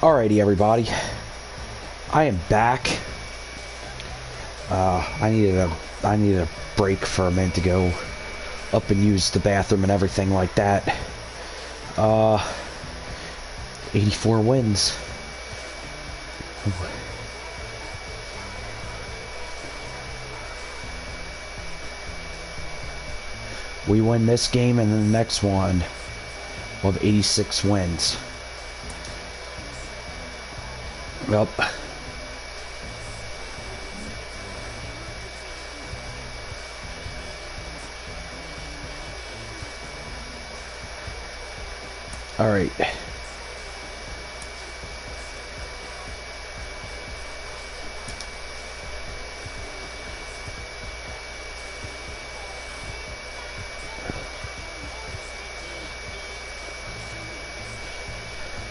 Alrighty, everybody. I am back. I needed a break for a minute to go up and use the bathroom and everything like that. 84 wins. We win this game and then the next one we'll have 86 wins. Yep. All right.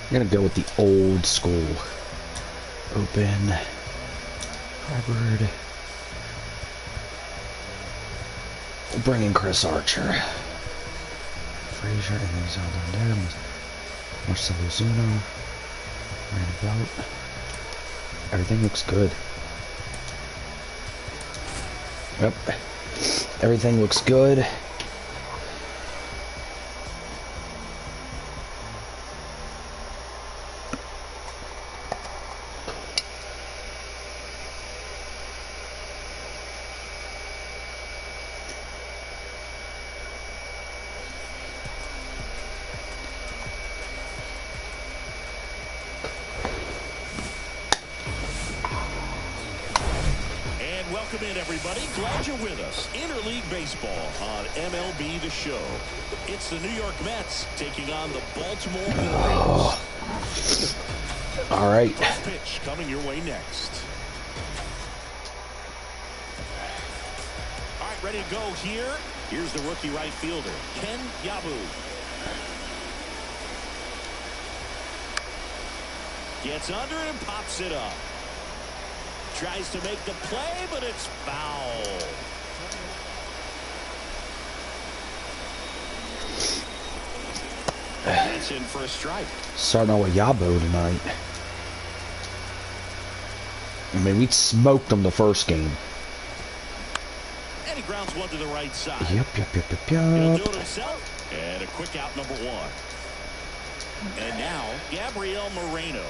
I'm gonna go with the old school. Open. Harvard. We'll bring in Chris Archer. Frazier, and then he's all down there. Marcelo Zuno. Right about. Everything looks good. Yep. Everything looks good. Welcome in, everybody. Glad you're with us. Interleague Baseball on MLB The Show. It's the New York Mets taking on the Baltimore Orioles. All right. First pitch coming your way next. All right, ready to go here. Here's the rookie right fielder, Ken Yabu. Gets under it and pops it up. Tries to make the play, but it's foul. That's in for a strike. Starting out with Yabo tonight. I mean, we smoked them the first game. And he grounds one to the right side. Yep. He'll do it himself. And a quick out, number one. And now, Gabriel Moreno.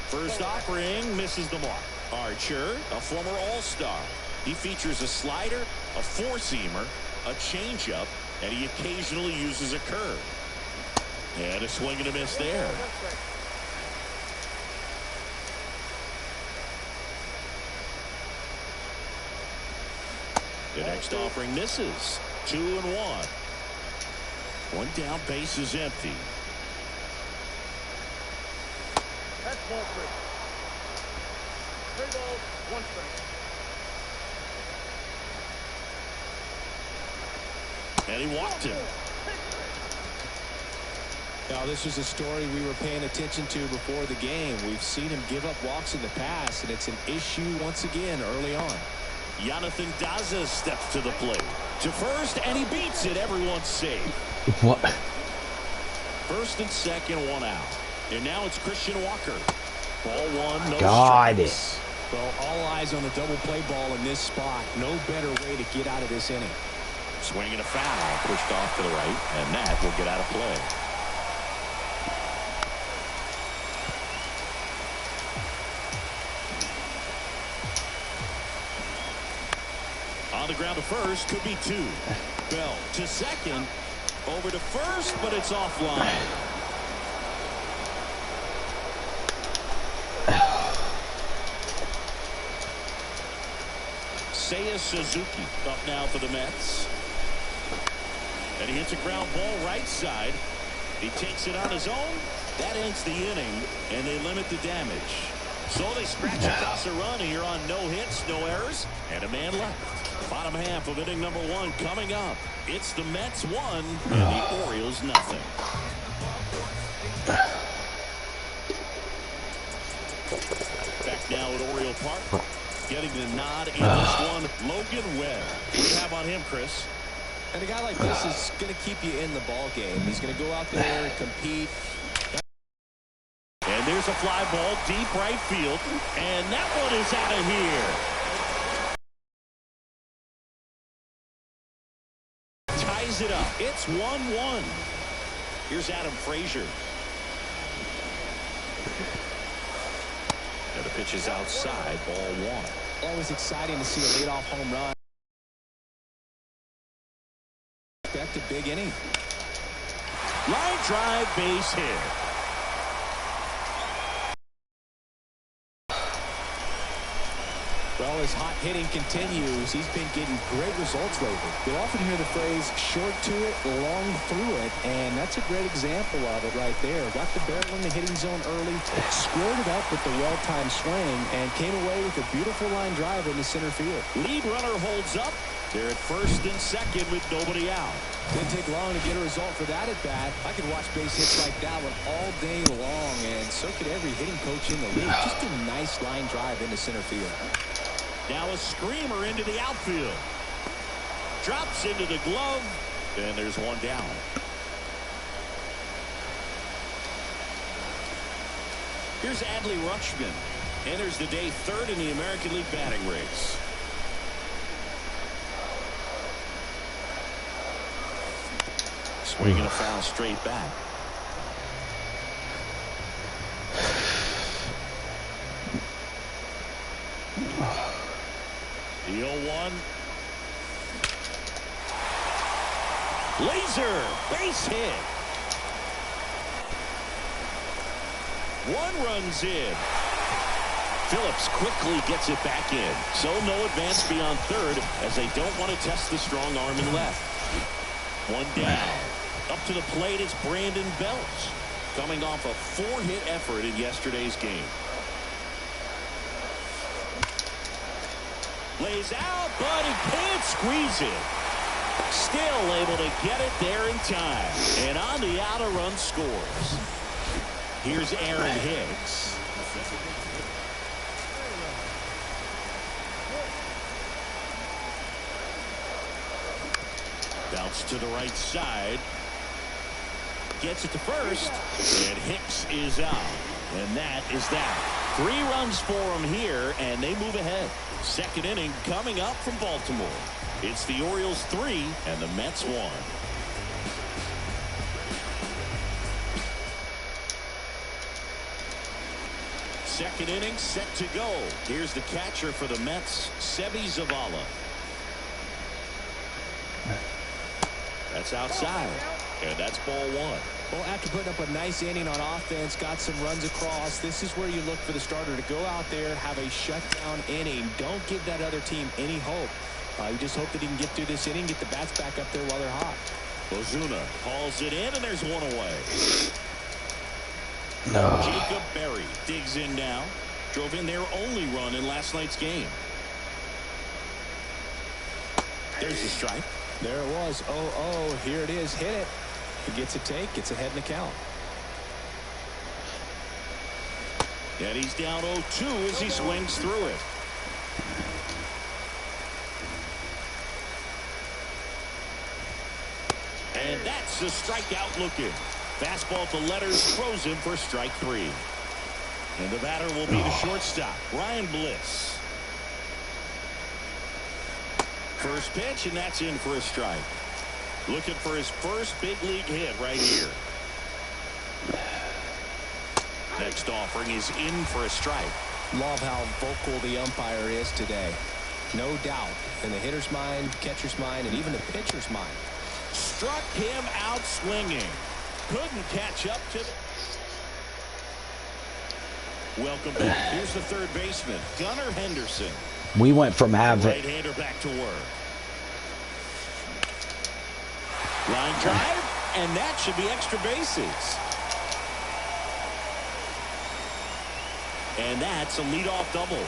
First offering misses the mark. Archer, a former All-Star. He features a slider, a four-seamer, a changeup, and he occasionally uses a curve. And a swing and a miss there. The next offering misses. 2-1. One down, base is empty. That's ball three. 3 balls, 1 strike. And he walked him. Now, this is a story we were paying attention to before the game. We've seen him give up walks in the past, and it's an issue once again early on. Jonathan Daza steps to the plate. To first, and he beats it. Everyone's safe. What? First and second, 1 out. And now it's Christian Walker. Ball one, no God. strikes. Well, all eyes on the double play ball in this spot. No better way to get out of this inning. Swing and a foul. Pushed off to the right, and that will get out of play. On the ground to first, could be 2. Bell to second. Over to first, but it's offline. Seiya Suzuki up now for the Mets. And he hits a ground ball right side. He takes it on his own. That ends the inning, and they limit the damage. So they scratch across a run here on no hits, no errors, and a man left. Bottom half of inning number 1 coming up. It's the Mets 1 and the Orioles nothing. Back now at Oriole Park. Getting the nod in this one, Logan Webb. What do you have on him, Chris? And a guy like this is going to keep you in the ball game. He's going to go out there and compete. And there's a fly ball deep right field. And that one is out of here. Ties it up. It's 1-1. Here's Adam Frazier. And the pitch is outside, ball one. Always exciting to see a leadoff home run. Expect a big inning. Line drive, base hit. Well, as hot hitting continues, he's been getting great results lately. You'll often hear the phrase, short to it, long through it, and that's a great example of it right there. Got the barrel in the hitting zone early, squared it up with the well-timed swing, and came away with a beautiful line drive into center field. Lead runner holds up. They're at first and second with nobody out. Didn't take long to get a result for that at-bat. I could watch base hits like that one all day long, and so could every hitting coach in the league. Just a nice line drive into center field. Now a screamer into the outfield. Drops into the glove. And there's one down. Here's Adley Rutschman. Enters the day third in the American League batting race. Swinging a foul straight back. The 0-1. Laser base hit. One runs in. Phillips quickly gets it back in. So no advance beyond third as they don't want to test the strong arm in left. One down. Up to the plate is Brandon Belt, coming off a 4-hit effort in yesterday's game. Lays out, but he can't squeeze it. Still able to get it there in time. And on the out, a run scores. Here's Aaron Hicks. Bounce to the right side. Gets it to first. And Hicks is out. And that is that. 3 runs for him here, and they move ahead. Second inning coming up from Baltimore. It's the Orioles 3 and the Mets 1. Second inning set to go. Here's the catcher for the Mets, Seby Zavala. That's outside, and that's ball one. Well, after putting up a nice inning on offense, got some runs across, this is where you look for the starter to go out there, have a shutdown inning. Don't give that other team any hope. You just hope that he can get through this inning, get the bats back up there while they're hot. Ozuna hauls it in, and there's one away. No. Jacob Berry digs in now. Drove in their only run in last night's game. There's the strike. There it was. 0-0. Here it is. Hit it. He gets a take. Gets ahead in the count. And he's down 0-2 as he swings through it. And that's a strikeout looking. Fastball to letters throws him for strike 3. And the batter will be the shortstop, Ryan Bliss. First pitch, and that's in for a strike. Looking for his first big league hit right here. Next offering is in for a strike. Love how vocal the umpire is today. No doubt. In the hitter's mind, catcher's mind, and even the pitcher's mind. Struck him out swinging. Couldn't catch up to the... Welcome back. Here's the third baseman, Gunnar Henderson. We went from having... Right-hander back to work. Line drive, and that should be extra bases. And that's a leadoff double.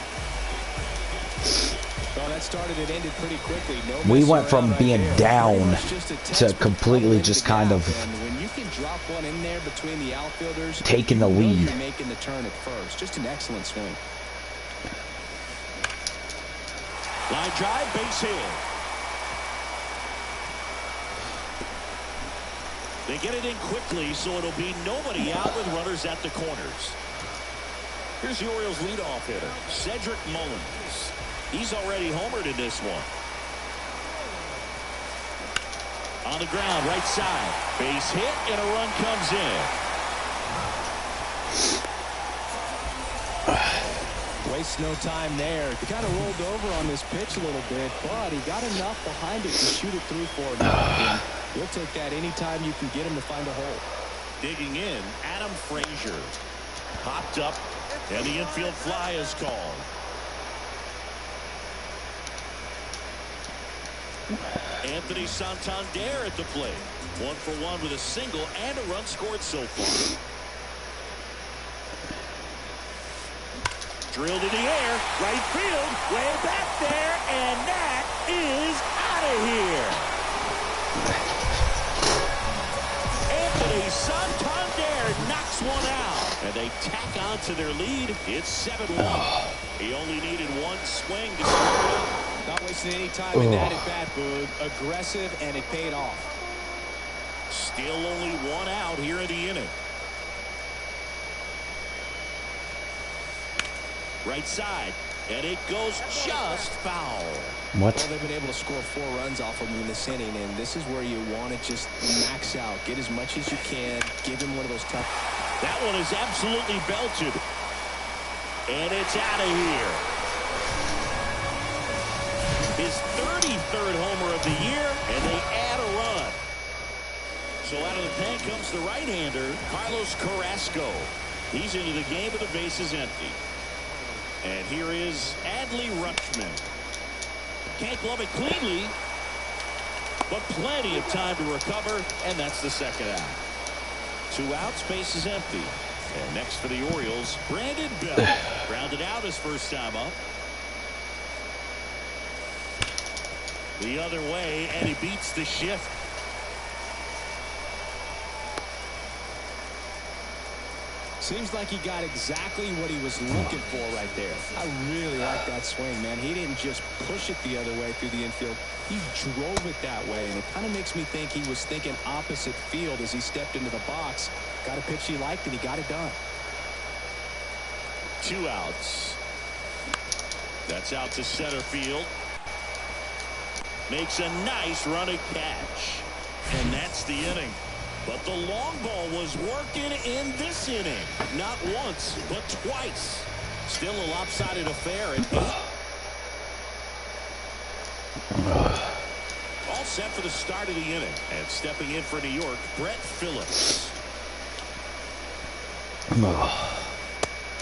Well, that started and ended pretty quickly. No We went from right being there. down To to completely just kind of and when you can drop one in there between the outfielders, taking the you know lead. you're making the turn at first. Just an excellent swing. Line drive, base hit. They get it in quickly, so it'll be nobody out with runners at the corners. Here's the Orioles leadoff hitter, Cedric Mullins. He's already homered in this one. On the ground, right side. Base hit, and a run comes in. Wastes no time there. He kind of rolled over on this pitch a little bit, but he got enough behind it to shoot it through for him. You'll take that anytime you can get him to find a hole. Digging in, Adam Frazier. Popped up, and the infield fly is called. Anthony Santander at the plate. 1 for 1 with a single and a run scored so far. Drilled in the air, right field, way back there, and that is out of here. Anthony Santander knocks one out, and they tack on to their lead. It's 7-1. He only needed one swing to score it up. Not wasting any time in that at bat, Boog. Aggressive, and it paid off. Still only one out here in the inning. Right side, and it goes just foul. What? Well, they've been able to score 4 runs off of him in this inning, and this is where you want to just max out. Get as much as you can. Give him one of those tough. That one is absolutely belted. And it's out of here. His 33rd homer of the year, and they add a run. So out of the pen comes the right-hander, Carlos Carrasco. He's into the game with the bases empty. And here is Adley Rutschman. Can't glove it cleanly, but plenty of time to recover, and that's the second out. 2 outs, base is empty. And next for the Orioles, Brandon Belt. Grounded out his first time up. The other way, and he beats the shift. Seems like he got exactly what he was looking for right there. I really like that swing, man. He didn't just push it the other way through the infield. He drove it that way, and it kind of makes me think he was thinking opposite field as he stepped into the box. Got a pitch he liked, and he got it done. 2 outs. That's out to center field. Makes a nice running catch. And that's the inning. But the long ball was working in this inning. Not once, but twice. Still a lopsided affair at 8. All set for the start of the inning. And stepping in for New York, Brett Phillips.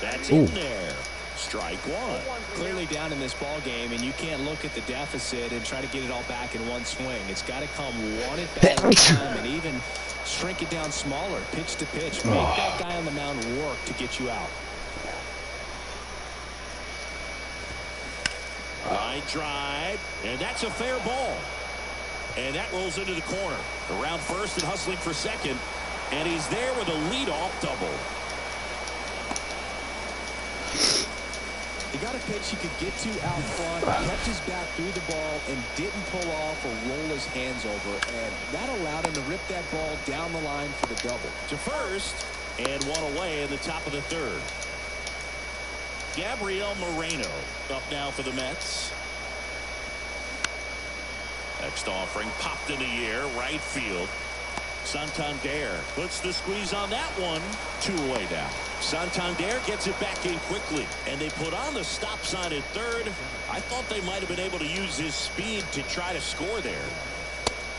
That's in there. Strike 1. Clearly down in this ball game, and you can't look at the deficit and try to get it all back in one swing. It's got to come one at bat at a time, and even shrink it down smaller, pitch to pitch. Make that guy on the mound work to get you out. Line drive, and that's a fair ball. And that rolls into the corner. Around first and hustling for second, and he's there with a leadoff double. He got a pitch he could get to out front, kept his bat through the ball, and didn't pull off or roll his hands over. And that allowed him to rip that ball down the line for the double. To first, and one away in the top of the 3rd. Gabriel Moreno up now for the Mets. Next offering popped in the air, right field. Santander puts the squeeze on that one. 2 away now. Santander gets it back in quickly, and they put on the stop sign at 3rd. I thought they might have been able to use his speed to try to score there.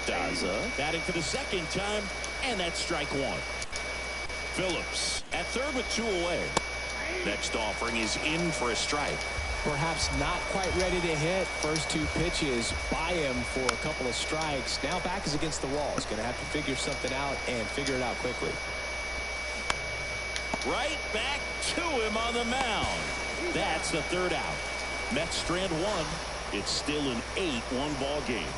Daza batting for the second time, and that's strike 1. Phillips at 3rd with 2 away. Next offering is in for a strike. Perhaps not quite ready to hit. First 2 pitches by him for a couple of strikes. Now back is against the wall. He's going to have to figure something out and figure it out quickly. Right back to him on the mound. That's the 3rd out. Mets strand 1. It's still an 8-1 ball game.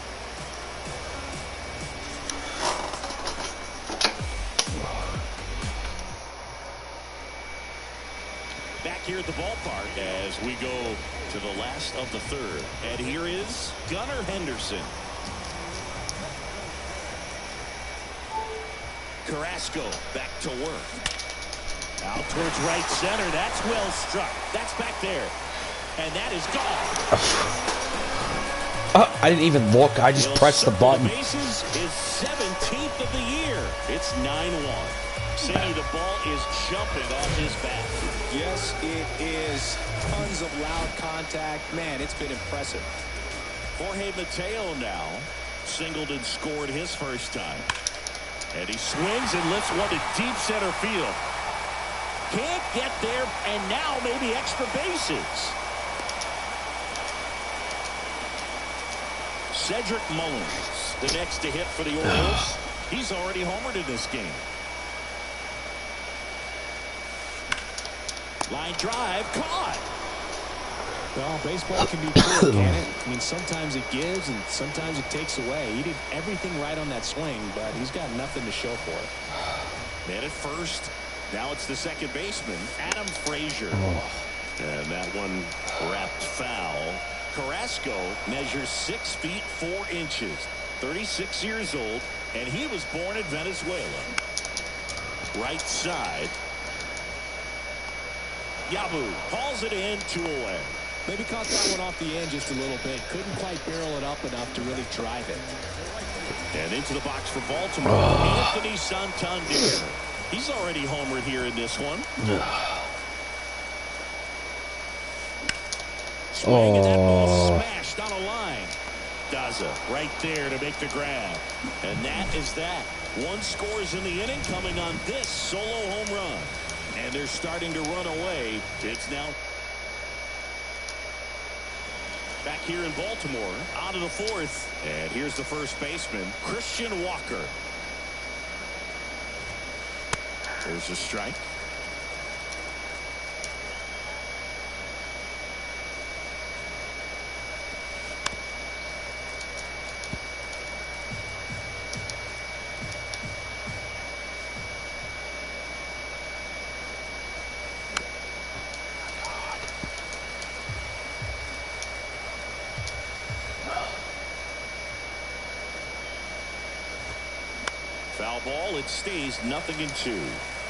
Back here at the ballpark as we go to the last of the 3rd. And here is Gunnar Henderson. Carrasco back to work. Out towards right center. That's well struck. That's back there. And that is gone. I didn't even look. I just pressed the button. The bases is 17th of the year. It's 9-1. City, the ball is jumping off his bat. Yes, it is. Tons of loud contact. Man, it's been impressive. Jorge Mateo now singled and scored his first time. And he swings and lifts one to deep center field. Can't get there, and now maybe extra bases. Cedric Mullins, the next to hit for the Orioles. He's already homered in this game. Line drive, caught. Well, baseball can be cruel, can it? I mean, sometimes it gives and sometimes it takes away. He did everything right on that swing, but he's got nothing to show for it. Man at first. Now it's the second baseman, Adam Frazier. And that one wrapped foul. Carrasco measures 6 feet 4 inches, 36 years old, and he was born in Venezuela. Right side. Yabu hauls it in, 2 away. Maybe caught that one off the end just a little bit. Couldn't quite barrel it up enough to really drive it. And into the box for Baltimore, Anthony Santander. He's already homered here in this one. Swing, and that ball smashed on a line. Daza right there to make the grab. And that is that. 1 scores in the inning coming on this solo home run. And they're starting to run away. It's now back here in Baltimore, out of the 4th. And here's the first baseman, Christian Walker. There's a strike. Foul ball. It stays 0-2.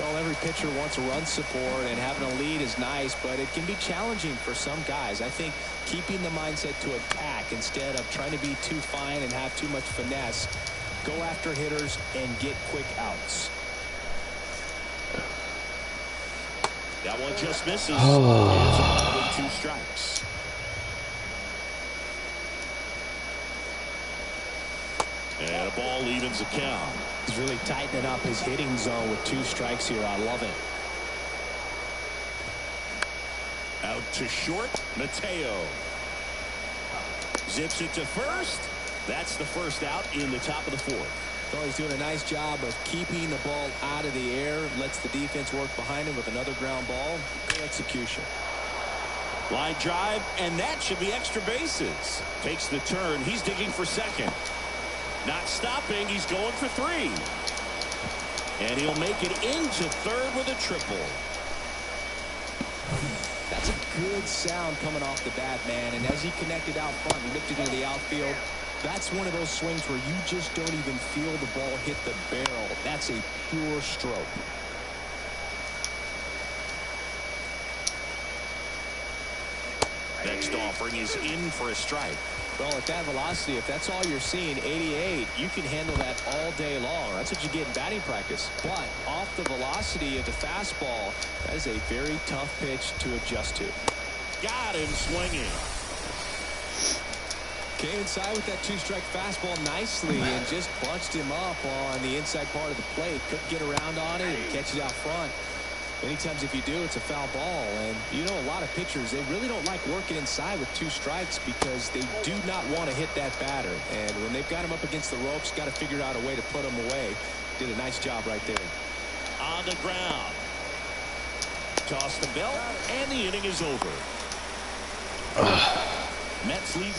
Well, every pitcher wants a run support, and having a lead is nice, but it can be challenging for some guys. I think keeping the mindset to attack instead of trying to be too fine and have too much finesse. Go after hitters and get quick outs. That one just misses. Here's a ball with 2 strikes. And a ball evens the count. He's really tightening up his hitting zone with 2 strikes here. I love it. Out to short, Mateo. Zips it to first. That's the first out in the top of the 4th. So he's doing a nice job of keeping the ball out of the air. Lets the defense work behind him with another ground ball. Good execution. Line drive, and that should be extra bases. Takes the turn. He's digging for second. Not stopping. He's going for 3. And he'll make it into 3rd with a triple. That's a good sound coming off the bat, man. And as he connected out front and lifted into the outfield, that's one of those swings where you just don't even feel the ball hit the barrel. That's a pure stroke. Next offering is in for a strike. Well, at that velocity, if that's all you're seeing, 88, you can handle that all day long. That's what you get in batting practice. But off the velocity of the fastball, that is a very tough pitch to adjust to. Got him swinging. Came inside with that 2-strike fastball nicely and just bunched him up on the inside part of the plate. Couldn't get around on it and catch it out front. Many times if you do, it's a foul ball. And you know, a lot of pitchers, they really don't like working inside with 2 strikes because they do not want to hit that batter. And when they've got him up against the ropes, got to figure out a way to put him away. Did a nice job right there. On the ground. Toss the belt, and the inning is over. Mets lead.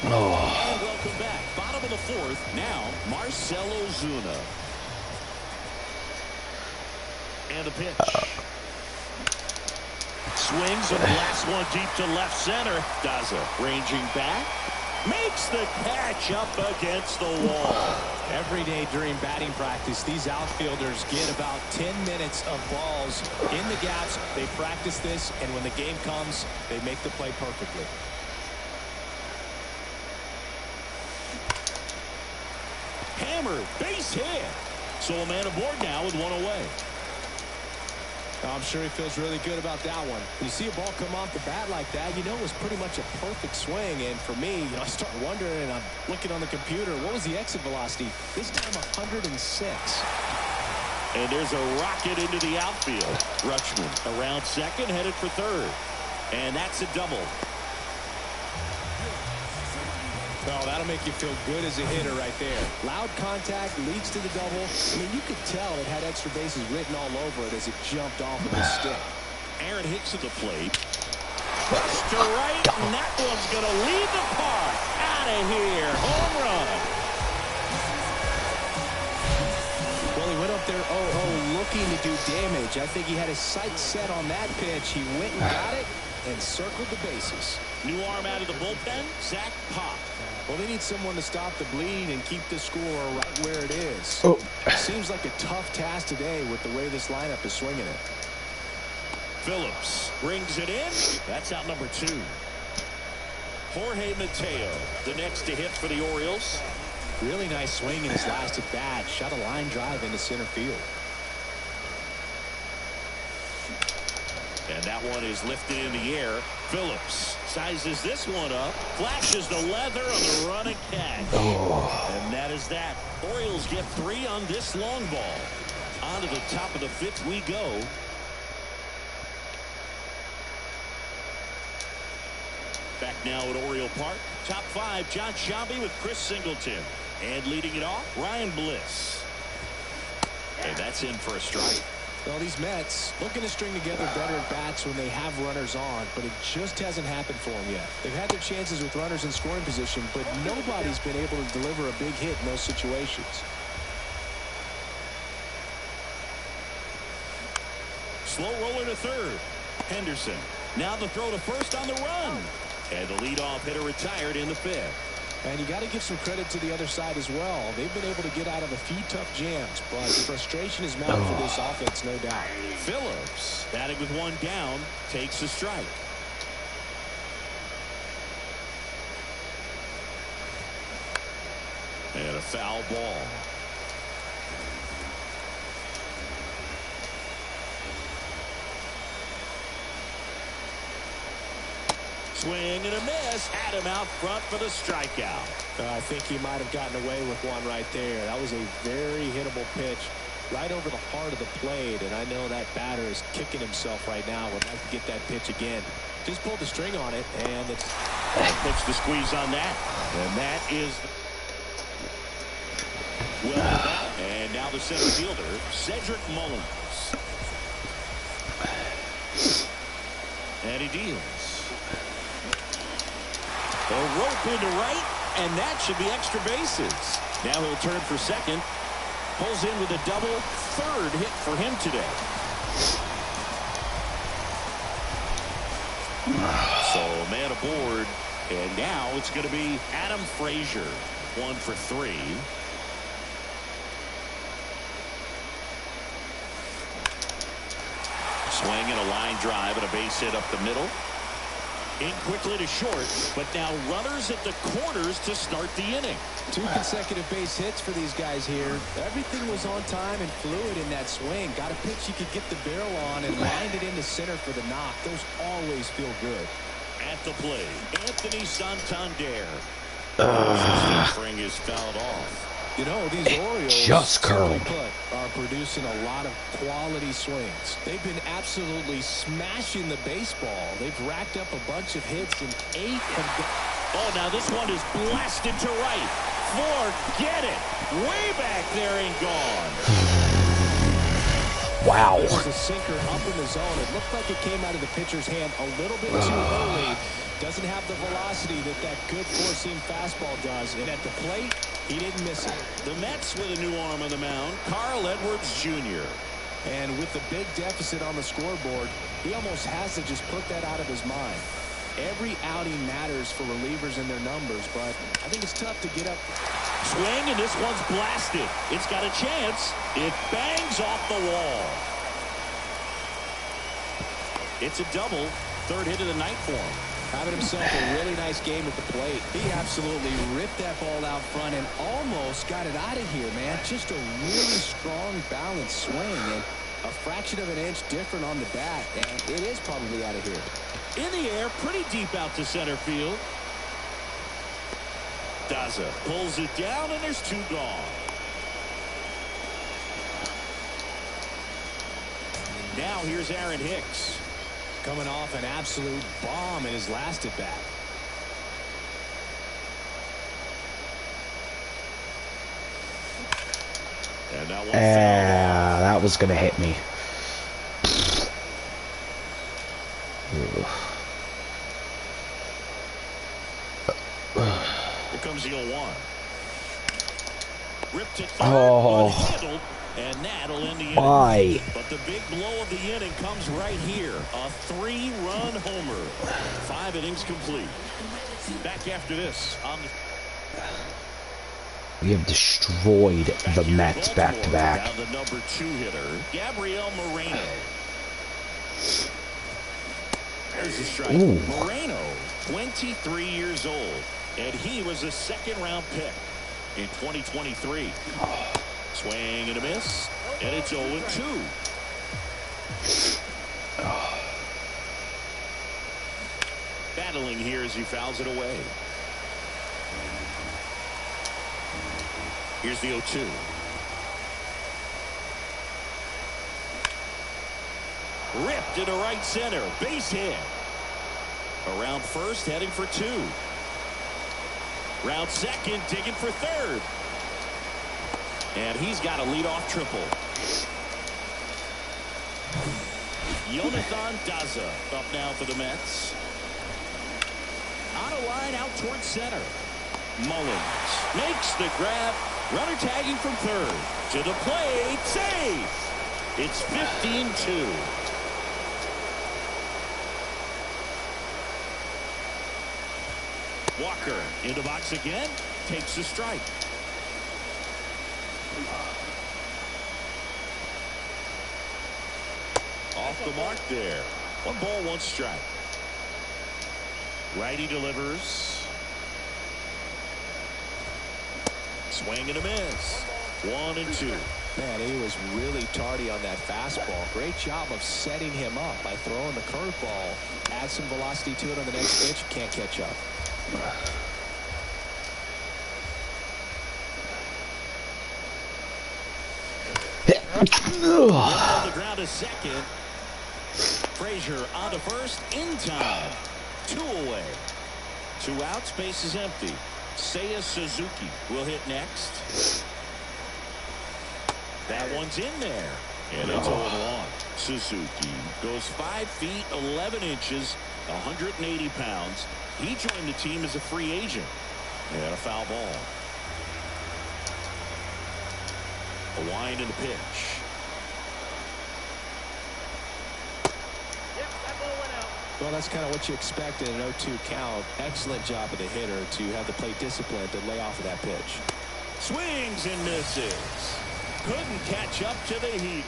And welcome back. Bottom of the 4th. Now, Marcell Ozuna. And the pitch. Swings and blasts one deep to left center. Daza ranging back. makes the catch up against the wall. Every day during batting practice, these outfielders get about 10 minutes of balls in the gaps. They practice this, and when the game comes, they make the play perfectly. Hammer, base hit. So a man aboard now with one away. I'm sure he feels really good about that one. When you see a ball come off the bat like that, you know it was pretty much a perfect swing. And for me, I start wondering, and I'm looking on the computer, what was the exit velocity? This time 106. And there's a rocket into the outfield. Rutschman around second, headed for third. And that's a double. Oh, that'll make you feel good as a hitter right there. Loud contact leads to the double. I mean, you could tell it had extra bases written all over it as it jumped off of the stick. Aaron Hicks at the plate. To right, and that one's going to leave the park. Out of here. Home run. Well, he went up there 0-0 looking to do damage. I think he had his sights set on that pitch. He went and got it and circled the bases. New arm out of the bullpen, Zach Pop. Well, they need someone to stop the bleed and keep the score right where it is. Oh. Seems like a tough task today with the way this lineup is swinging it. Phillips brings it in. That's out number 2. Jorge Mateo, the next to hit for the Orioles. Really nice swing in his last at bat. Shot a line drive into center field. And that one is lifted in the air. Phillips sizes this one up. Flashes the leather on the running catch. Oh. And that is that. Orioles get 3 on this long ball. On to the top of the 5th we go. Back now at Oriole Park. Top 5, John Sciambi with Chris Singleton. And leading it off, Ryan Bliss. And that's in for a strike. Well, these Mets looking to string together better at bats when they have runners on, but it just hasn't happened for them yet. They've had their chances with runners in scoring position, but nobody's been able to deliver a big hit in those situations. Slow roller to third. Henderson. Now the throw to first on the run. And the leadoff hitter retired in the 5th. And you got to give some credit to the other side as well. They've been able to get out of a few tough jams, but frustration is mounting for this offense, no doubt. Phillips, batting with one down, takes a strike. And a foul ball. Swing and a miss. Had him out front for the strikeout. I think he might have gotten away with one right there. That was a very hittable pitch right over the heart of the plate, and I know that batter is kicking himself right now. Would like to get that pitch again. Just pulled the string on it, and it's puts the squeeze on that. And that is well. And now the center fielder, Cedric Mullins. And he deals. A rope into right, and that should be extra bases. Now he'll turn for second. Pulls in with a double. 3rd hit for him today. So man aboard, and now it's going to be Adam Frazier. 1 for 3. Swing and a line drive and a base hit up the middle. In quickly to short, but now runners at the corners to start the inning. 2 consecutive base hits for these guys here. Everything was on time and fluid in that swing. Got a pitch you could get the barrel on and lined it into center for the knock. Those always feel good. At the plate, Anthony Santander. Spring is fouled off. You know, these Orioles, just curled. Are producing a lot of quality swings. They've been absolutely smashing the baseball. They've racked up a bunch of hits, and 8 have gone. Oh, now this one is blasted to right. Forget it. Way back there and gone. Wow. This is a sinker up in the zone. It looked like it came out of the pitcher's hand a little bit too early. Doesn't have the velocity that good four-seam fastball does. And at the plate, he didn't miss it. The Mets with a new arm on the mound, Carl Edwards Jr. And with the big deficit on the scoreboard, he almost has to just put that out of his mind. Every outing matters for relievers and their numbers, but I think it's tough to get up. Swing, and this one's blasted. It's got a chance. It bangs off the wall. It's a double. Third hit of the night for him. Having himself a really nice game at the plate. He absolutely ripped that ball out front and almost got it out of here, man. Just a really strong, balanced swing, and a fraction of an inch different on the bat, and it is probably out of here. In the air, pretty deep out to center field. Daza pulls it down, and there's two gone. Now here's Aaron Hicks. Coming off an absolute bomb in his last at bat. And that one that was going to hit me. Here comes the 0-1. Ripped it third, Oh. unhandled, and that'll end the inning. Why? But the big blow of the inning comes right here. A 3-run homer. 5 innings complete. Back after this on the We have destroyed the Mets back to back. Now the number 2 hitter, Gabriel Moreno. There's the strike. Ooh. Moreno, 23 years old, and he was a second-round pick in 2023. Swing and a miss, and it's 0-2. Battling here as he fouls it away. Here's the 0-2. Ripped into right center. Base hit. Around first, heading for 2. Round second, digging for third. And he's got a leadoff triple. Jonathan Daza up now for the Mets. On a line out towards center. Mullins makes the grab. Runner tagging from third. To the plate. Safe. It's 15-2. Walker in the box again. Takes the strike. Off the mark there. 1 ball, 1 strike. Righty delivers. Swing and a miss. 1-2. Man, he was really tardy on that fastball. Great job of setting him up by throwing the curveball. Add some velocity to it on the next pitch. Can't catch up. On the ground to second. Frazier on to first in time. 2 away. 2 outs. Base is empty. Seiya Suzuki will hit next. That one's in there. And it's 0-1. Suzuki goes 5 feet 11 inches, 180 pounds. He joined the team as a free agent. And a foul ball. A wind and a pitch. Yep, that ball went out. Well, that's kind of what you expect in an 0-2 count. Excellent job of the hitter to have the plate discipline to lay off of that pitch. Swings and misses. Couldn't catch up to the heat.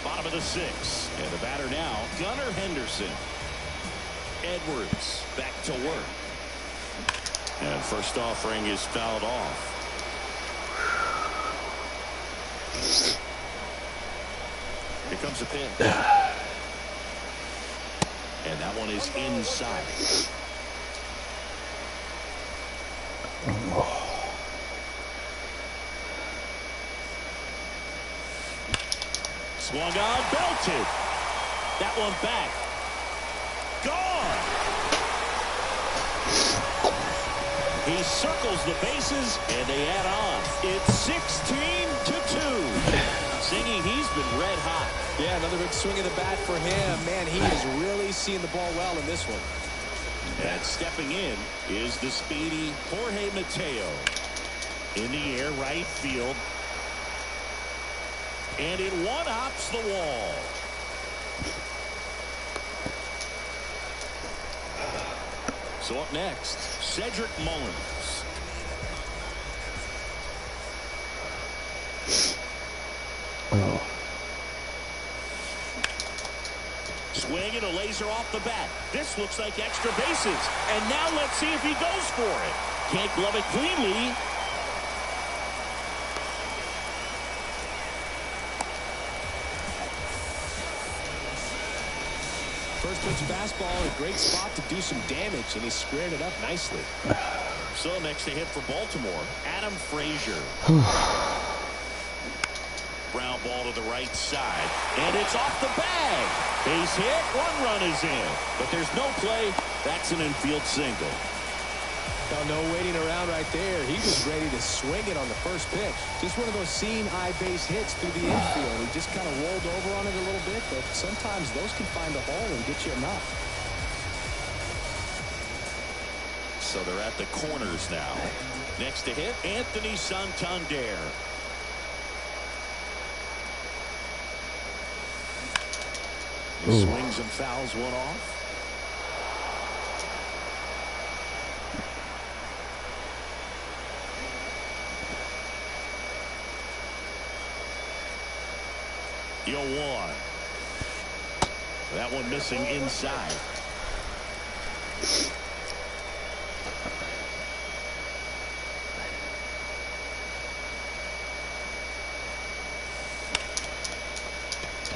Bottom of the 6th. And the batter now, Gunnar Henderson. Edwards back to work. And first offering is fouled off. Here comes the pitch. And that one is inside. Swung on, belted. That one back. Gone. He circles the bases, and they add on. It's 16-2. Singing, he's been red hot. Yeah, another big swing of the bat for him. Man, he is really seeing the ball well in this one. And stepping in is the speedy Jorge Mateo. In the air, right field. And it one-hops the wall. So up next, Cedric Mullins. Oh. Swinging a laser off the bat. This looks like extra bases. And now let's see if he goes for it. Can't glove it cleanly. First pitch fastball in a great spot to do some damage, and he squared it up nicely. So next to hit for Baltimore, Adam Frazier. Ground ball to the right side, and it's off the bag. Base hit, 1 run is in. But there's no play. That's an infield single. Oh, no waiting around right there. He was ready to swing it on the first pitch. Just one of those seeing eye base hits through the infield. He just kind of rolled over on it a little bit, but sometimes those can find a hole and get you enough. So they're at the corners now. Next to hit, Anthony Santander. He swings and fouls one off. The 0-1. That one missing inside.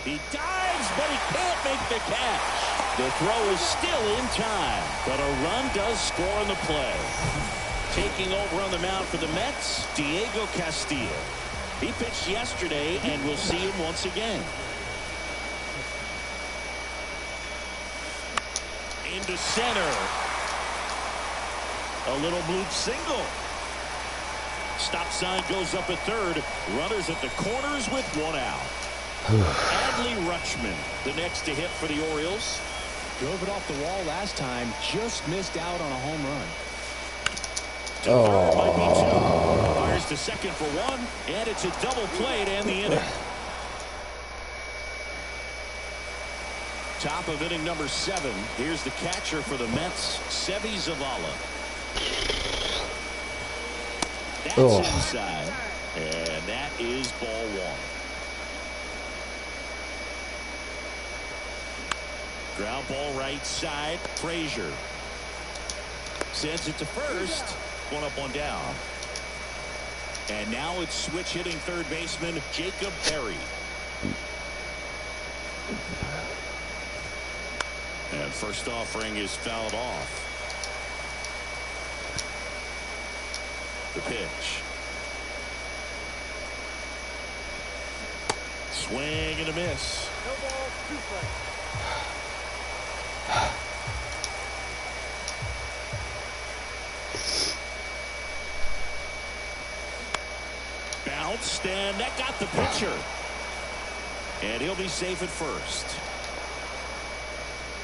He dives, but he can't make the catch. The throw is still in time, but a run does score on the play. Taking over on the mound for the Mets, Diego Castillo. He pitched yesterday, and we'll see him once again. Into center. A little bloop single. Stop sign goes up at third. Runners at the corners with 1 out. Adley Rutschman, the next to hit for the Orioles. Drove it off the wall last time. Just missed out on a home run. To third might be 2. Fires to second for 1, and it's a double play to end the inning. Top of inning number 7. Here's the catcher for the Mets, Seby Zavala. That's inside, and that is ball 1. Ground ball right side. Frazier sends it to first. 1 up, 1 down. And now it's switch hitting third baseman Jacob Berry. And first offering is fouled off. The pitch. Swing and a miss. No ball, 2 strikes. Bounced, and that got the pitcher. And he'll be safe at first.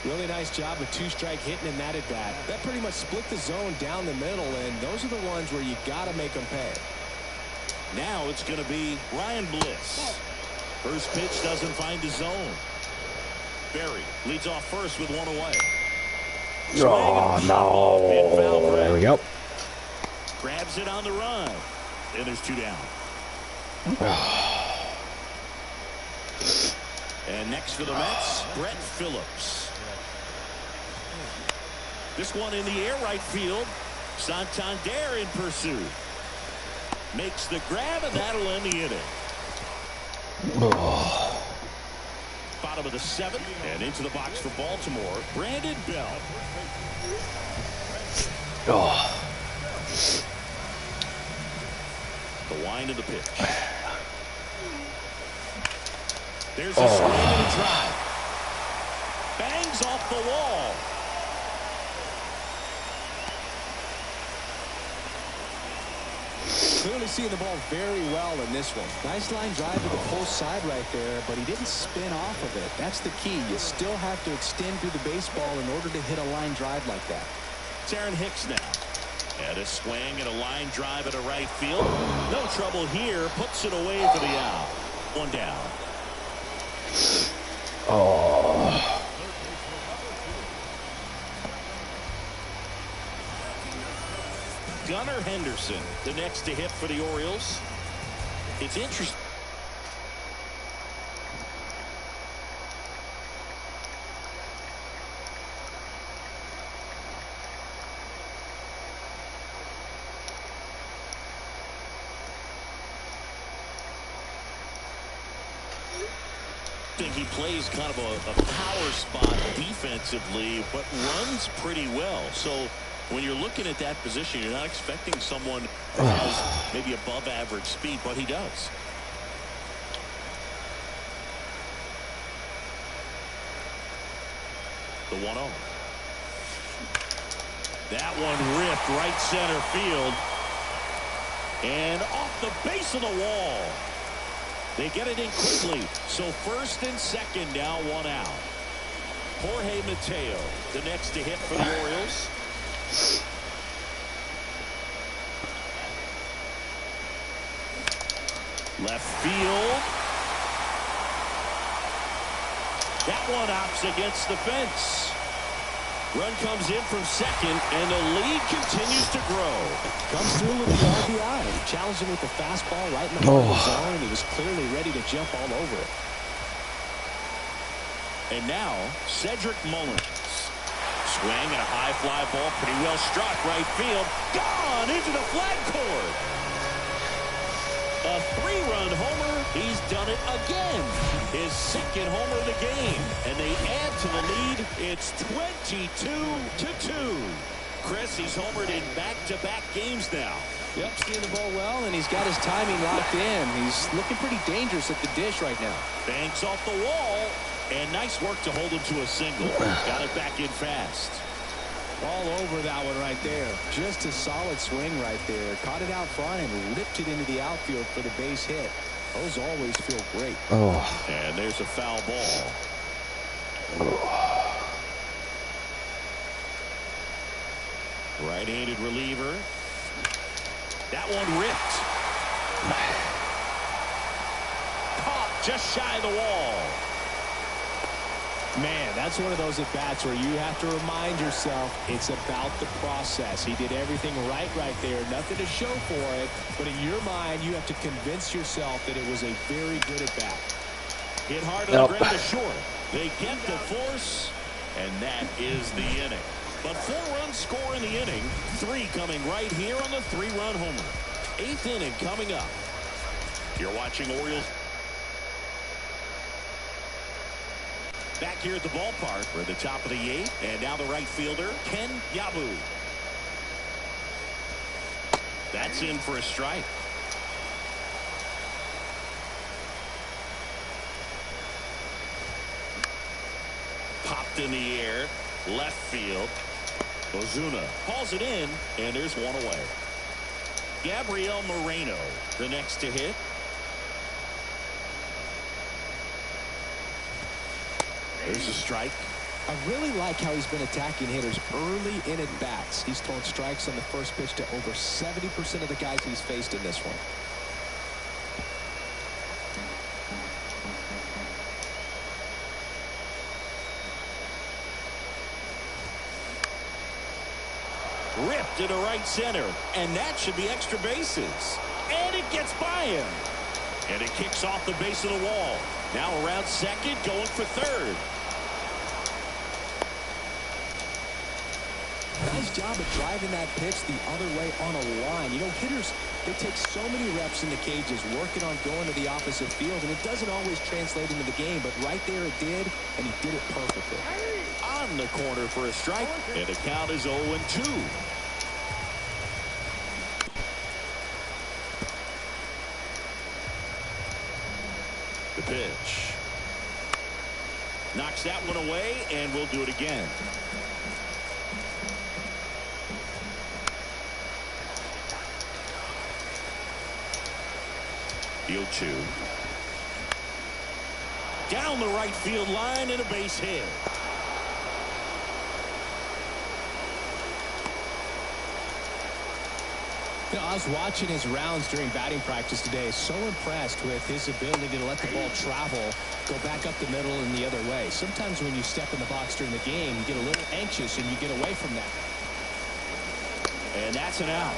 Really nice job of 2-strike hitting in that at bat. That pretty much split the zone down the middle, and those are the ones where you got to make them pay. Now it's going to be Ryan Bliss. First pitch doesn't find the zone. Berry leads off first with 1 away. Oh, no. There we go. Grabs it on the run. And there's 2 down. And next for the Mets, Brett Phillips. This one in the air right field. Santander in pursuit. Makes the grab, and that'll end the inning. Bottom of the 7th, and into the box for Baltimore, Brandon Bell. The wind of the pitch. There's a swing and a drive. Bangs off the wall. Clearly seeing the ball very well in this one. Nice line drive to the full side right there, but he didn't spin off of it. That's the key. You still have to extend through the baseball in order to hit a line drive like that. It's Aaron Hicks now. And a swing and a line drive at a right field. No trouble here. Puts it away for the out. 1 down. Gunnar Henderson, the next to hit for the Orioles. It's interesting. I think he plays kind of a power spot defensively, but runs pretty well. So when you're looking at that position, you're not expecting someone that has maybe above average speed, but he does. The 1-0. That one ripped right center field and off the base of the wall. They get it in quickly. So first and second now, 1 out. Jorge Mateo, the next to hit for the Orioles. Left field. That one opts against the fence. Run comes in from second, and the lead continues to grow. Comes through with the RBI. Challenged him with the fastball right in the heart of the zone. He was clearly ready to jump all over it. And now, Cedric Mullins. Swing and a high fly ball, pretty well struck right field. Gone into the flag cord. A 3-run homer. He's done it again. His second homer of the game. And they add to the lead. It's 22-2. Chris, he's homered in back-to-back games now. Yep, seeing the ball well, and he's got his timing locked in. He's looking pretty dangerous at the dish right now. Banks off the wall. And nice work to hold him to a single. Got it back in fast. All over that one right there. Just a solid swing right there. Caught it out front and ripped it into the outfield for the base hit. Those always feel great. And there's a foul ball. Right-handed reliever. That one ripped. Caught just shy of the wall. Man, that's one of those at-bats where you have to remind yourself it's about the process. He did everything right there. Nothing to show for it. But in your mind, you have to convince yourself that it was a very good at-bat. Hit hard on the ground to short. They get the force, and that is the inning. But 4 runs score in the inning. 3 coming right here on the 3-run homer. 8th inning coming up. You're watching Orioles. Back here at the ballpark. We're at the top of the 8th. And now the right fielder, Ken Yabu. That's in for a strike. Popped in the air. Left field. Ozuna hauls it in. And there's one away. Gabriel Moreno, the next to hit. There's a strike. I really like how he's been attacking hitters early in at-bats. He's thrown strikes on the first pitch to over 70% of the guys he's faced in this one. Ripped to the right center. And that should be extra bases. And it gets by him. And it kicks off the base of the wall. Now around second, going for third. Nice job of driving that pitch the other way on a line. You know, hitters, they take so many reps in the cages working on going to the opposite field, and it doesn't always translate into the game, but right there it did, and he did it perfectly. On the corner for a strike, and the count is 0-2. The pitch. Knocks that one away, and we'll do it again. The 0-2. Down the right field line and a base hit. You know, I was watching his rounds during batting practice today. So impressed with his ability to let the ball travel, go back up the middle and the other way. Sometimes when you step in the box during the game, you get a little anxious and you get away from that. And that's an out.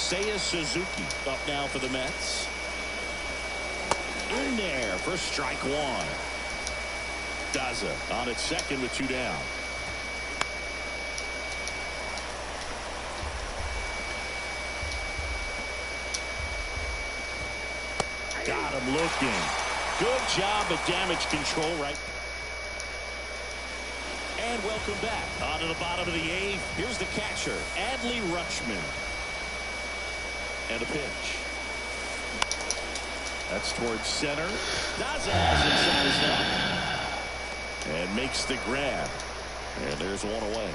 Seiya Suzuki up now for the Mets. In there for strike one. Daza on at second with 2 down. Got him looking. Good job of damage control right. And welcome back. On to the bottom of the 8th. Here's the catcher, Adley Rutschman. And a pitch. That's towards center. Daza has it and makes the grab. And there's one away.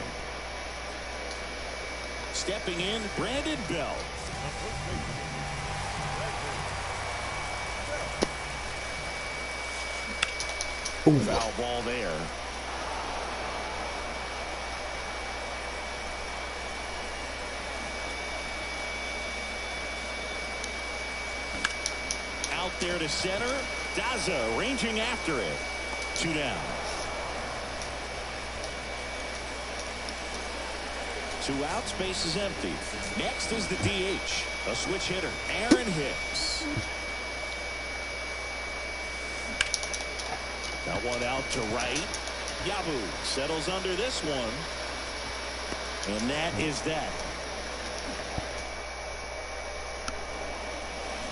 Stepping in, Brandon Bell. Ooh. Foul ball there. Out there to center. Daza ranging after it. 2 down. 2 outs, base is empty. Next is the DH. A switch hitter, Aaron Hicks. That one out to right. Yabu settles under this one. And that is that.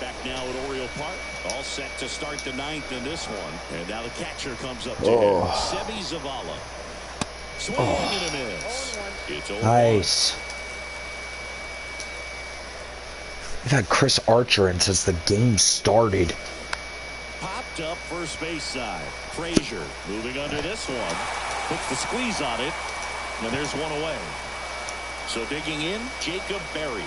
Back now at Oriole Park. All set to start the 9th in this one. And now the catcher comes up to him. Sebi Zavala. Swing and a miss. It's over. Nice. We've had Chris Archer in since the game started. Popped up first base side. Frazier moving under this one. Puts the squeeze on it. And there's one away. So digging in, Jacob Berry.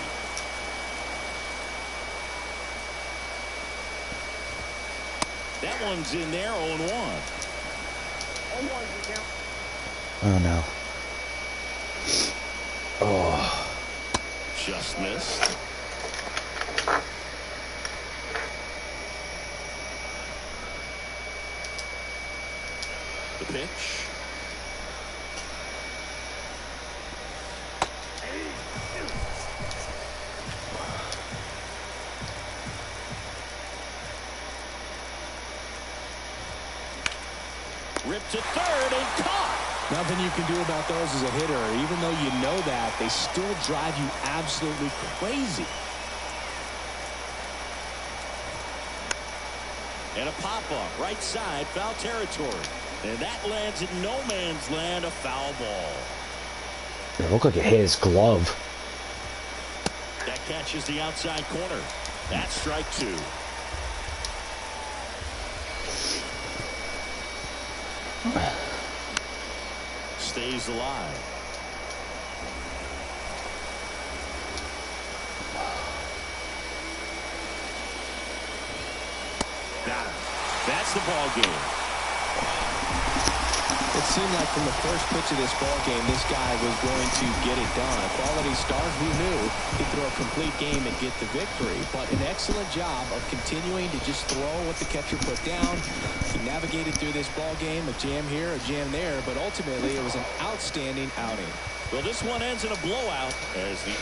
That one's in there, 0-1. 0-1 count. Oh no. Oh. Just missed. The pitch. Ripped to third and caught. Nothing you can do about those as a hitter. Even though you know that, they still drive you absolutely crazy. And a pop-up, right side, foul territory. And that lands in no man's land, a foul ball. It looked like it hit his glove. That catches the outside corner. That's strike 2. Stays alive. Got him. That's the ball game. It seemed like from the first pitch of this ball game, this guy was going to get it done. A quality start, who knew he'd throw a complete game and get the victory. But an excellent job of continuing to just throw what the catcher put down. He navigated through this ball game, a jam here, a jam there, but ultimately it was an outstanding outing. Well, this one ends in a blowout as the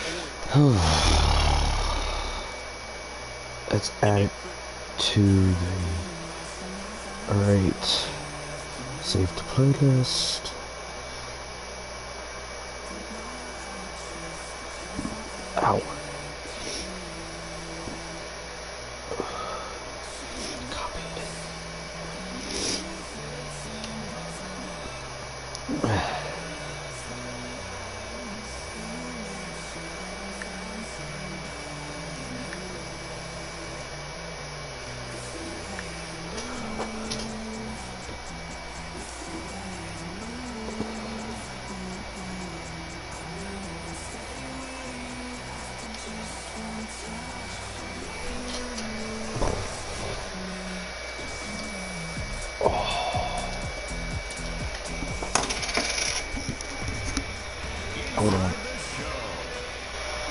Let's add it to the... Alright. Save the playlist. Ow.